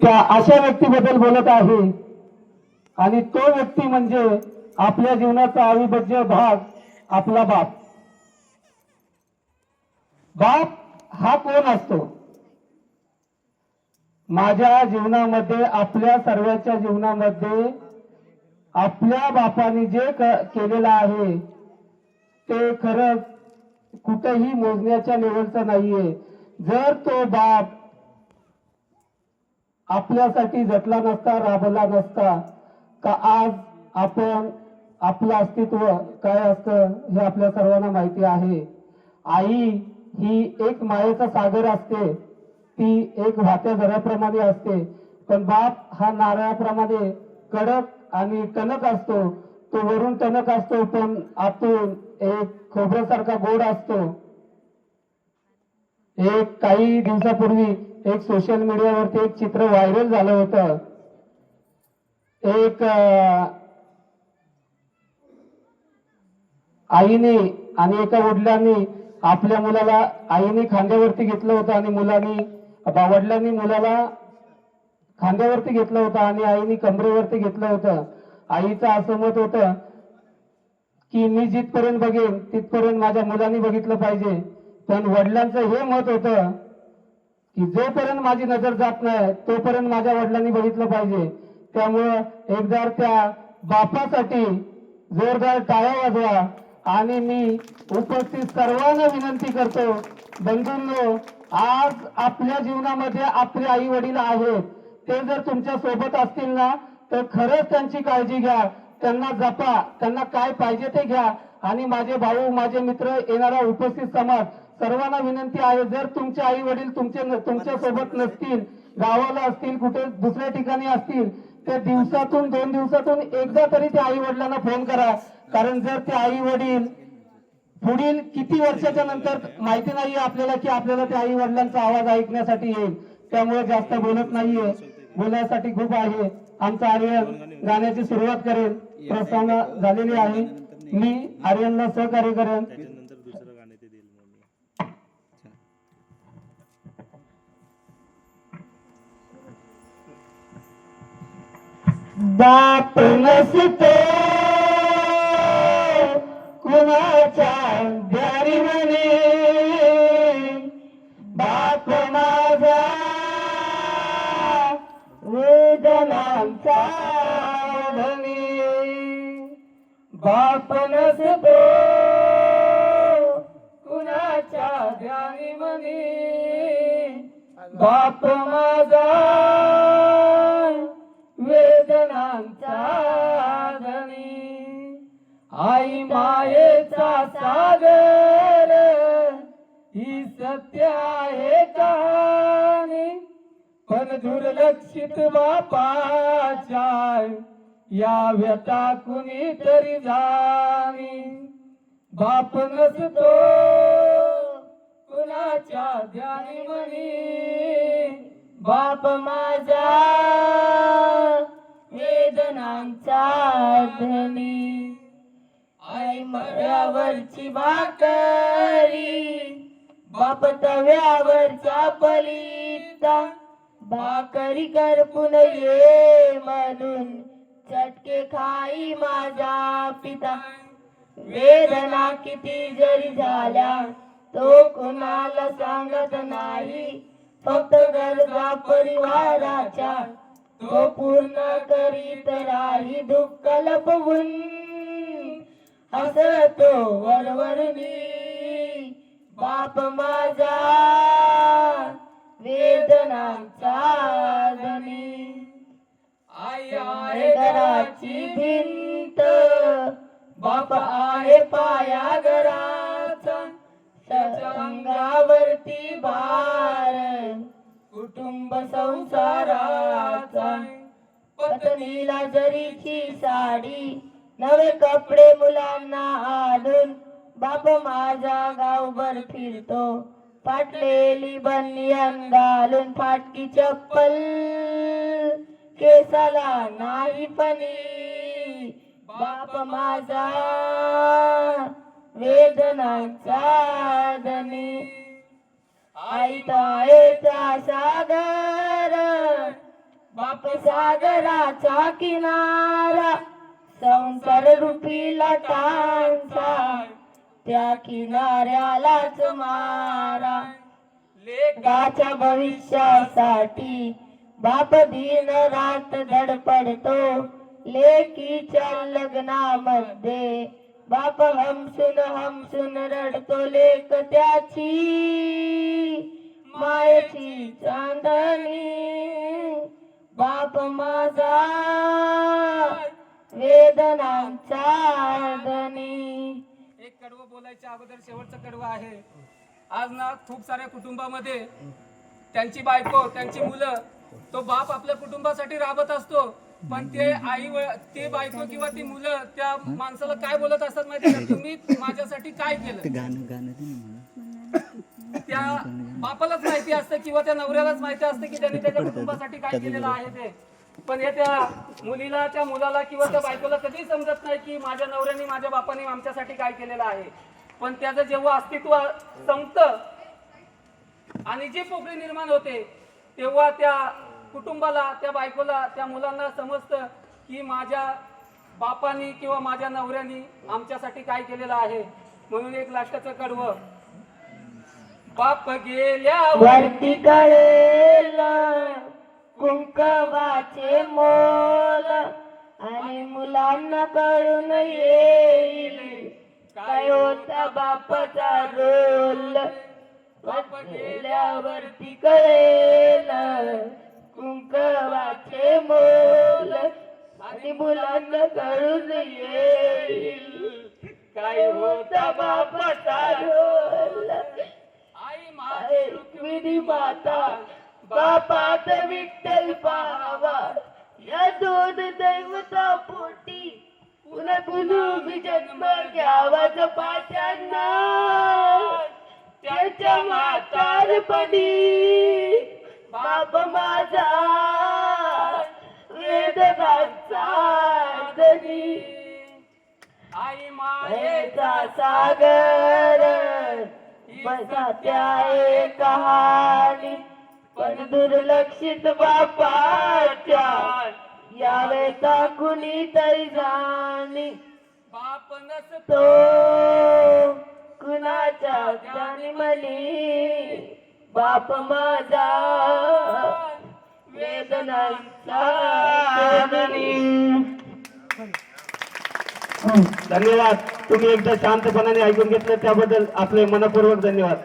त्या अशा व्यक्तीबद्दल बोलत आहे आणि तो व्यक्ती म्हणजे आपल्या जीवनाचा अविभाज्य भाग आपला बाप. बाप हा कोण असतो? माझ्या जीवनामध्ये, आपल्या सर्वांच्या जीवनामध्ये आपल्या बापाने जे केलेलं आहे ते खरंच कुठेही मोजण्याच्या लेवलचा नाहीये. जर तो बाप आपल्यासाठी झटला नसता, राबला नसता, का आज आपण, आपलं अस्तित्व काय असतं हे आपल्या सर्वांना माहिती आहे. आई ही एक मायेचा सागर असते, ती एक वाहत्या झऱ्याप्रमाणे असते. पण बाप हा नारळाप्रमाणे कडक आणि टणक असतो. तो वरून टणक असतो पण आतून एक खोबऱ्यासारखा गोड असतो. एक काही दिवसापूर्वी एक सोशल मीडियावरती एक चित्र व्हायरल झालं होतं. एक आईने आणि एका वडिलांनी आपल्या मुलाला, आईने खांद्यावरती घेतलं होतं आणि वडिलांनी मुलाला खांद्यावरती घेतलं होतं आणि आईने कमरेवरती घेतलं होतं. आईचं असं मत होतं की मी जिथपर्यंत बघेन तिथपर्यंत माझ्या मुलांनी बघितलं पाहिजे. पण वडिलांचं हे मत होतं की जोपर्यंत माझी नजर जात नाही तोपर्यंत माझ्या वडिलांनी बघितलं पाहिजे. त्यामुळं एकदा त्या बापासाठी जोरदार टाळ्या वाजवा. आणि मी उपस्थित सर्वांना विनंती करतो, बंधूंनो, आज आपल्या जीवनामध्ये आपले आई वडील आहेत. ते जर तुमच्या सोबत असतील ना तर खरंच त्यांची काळजी घ्या, त्यांना जपा, त्यांना काय पाहिजे ते घ्या. आणि माझे भाऊ, माझे मित्र, येणारा उपस्थित समाज, सर्वांना विनंती आहे, जर तुमचे आई वडील तुमच्या सोबत नसतील, गावाला असतील, कुठे दुसऱ्या ठिकाणी असतील, ते दिवसातून 2 दिवसातून एकदा तरी त्या आई वडिलांना फोन करा. कारण जर ते आई वडील पुढील किती वर्षाच्या नंतर माहिती नाहीये आपल्याला की आपल्याला त्या आई वडिलांचा आवाज ऐकण्यासाठी येईल. त्यामुळे जास्त बोलत नाहीये, बोलण्यासाठी खूप आहे. आमचा आर्यन गाण्याची सुरुवात करेल, प्रस्थान झालेली आहे. मी आर्यनला सहकार्य करेन. बाप नसतो कुणाच्या द्यारी म्हणे, बाप माझा वेदनांचा धनी. बाप नसतो कुणाच्या द्यारी म्हणे, बाप माझा वेदनांचा धनी. आई मायेचा सागर ही सत्य आहे कहाणी, पण दुर्लक्षित बापाच्या या व्यथा कुणीतरी जाणी. बाप नसतो कुणाच्या ध्यानी म्हणी, बाप माझा वेदनांचा धनी. आई मळ्यावरची भाकरी, बाप तव्यावरचा पलिता, भाकरी करपून ये म्हणून चटके खाई माझा पिता. वेदना किती जरी झाल्या तो कुणाला सांगत नाही, फक्त गरजा परिवाराच्या तो पूर्ण करीत राही. दुःख लपवून हसतो वरवरणी, बाप माझा वेदनांचा धनी. आई आहे घराची भिंत, बाप आहे पाया घराचा, त्याच्या अंगावरती भार कुटुंब संसाराचा. पत्नीला जरीची साडी, नवे कपडे मुलांना आणून, बाप माझा गावभर फिरतो फाटलेली बनियान घालून. फाटकी चप्पल केसाला नाही फणी, बाप माझा वेदनांचा धनी. आई ताईचा सागर बाप सागराचा किनारा, संसार रूपी लाटांचा, त्या किनाऱ्यालाच मारा. लेकाच्या भविष्यासाठी बाप दिन रात धडपडतो, लेकीच्या लग्नामध्ये बाप हमसून रडतो. लेक त्याची मायेची चांदणी, बाप माझा वेदनांचा धनी. एक कडवं बोलायच्या अगोदर शेवटचं कडवं आहे. आज ना खूप साऱ्या कुटुंबामध्ये त्यांची बायको, त्यांची मुलं, तो बाप आपल्या कुटुंबासाठी राबत असतो, पण ते ते बायको किंवा ती मुलं त्या माणसाला काय बोलत असतात माहिती का, तुम्ही माझ्यासाठी काय केलं. त्या बापालाच माहिती असतं किंवा त्या नवऱ्यालाच माहिती असतं की त्यांनी त्याच्या कुटुंबासाठी काय केलेलं आहे ते. पण हे त्या मुलीला, त्या मुलाला किंवा त्या बायकोला कधी समजत नाही की माझ्या नवऱ्याने, माझ्या बापाने आमच्यासाठी काय केलेलं आहे. पण त्याचं जेव्हा अस्तित्व संपतं आणि जी पोकळी निर्माण होते, तेव्हा त्या कुटुंबाला, त्या बायकोला, त्या मुलांना समजतं की माझ्या बापानी किंवा माझ्या नवऱ्याने आमच्यासाठी काय केलेलं आहे. म्हणून एक लास्टाचं कडवं, बाप वरती कळेल कुंकवाचे मोल, आणि मुलांना कळून येईल काय होता बापाचा रोल. बाप गेल्यावरती कळेल कुंकवाचे मोल, आणि मुलांना कळून येईल काय होता बापाचा रोल. आई रुक्मिणी माता बापात विठ्ठल पाहावा, या दोन दैवता पोटी पुन्हा पुन्हा जन्म घ्यावा. जपाच्यांना त्याच्या म्हातारपणी बाप माझा वेदनांचा धनी. आई मायेचा सागर बसा त्या कहाणी, पण दुर्लक्षित बापाच्या यावेळेचा कुणी तरी जाणी. बाप तो कुणाच्या जन्मली बाप माझा वेदनांचा धनी. धन्यवाद. तुम्ही एकदा शांतपणाने ऐकून घेतलं त्याबद्दल आपले मनपूर्वक धन्यवाद.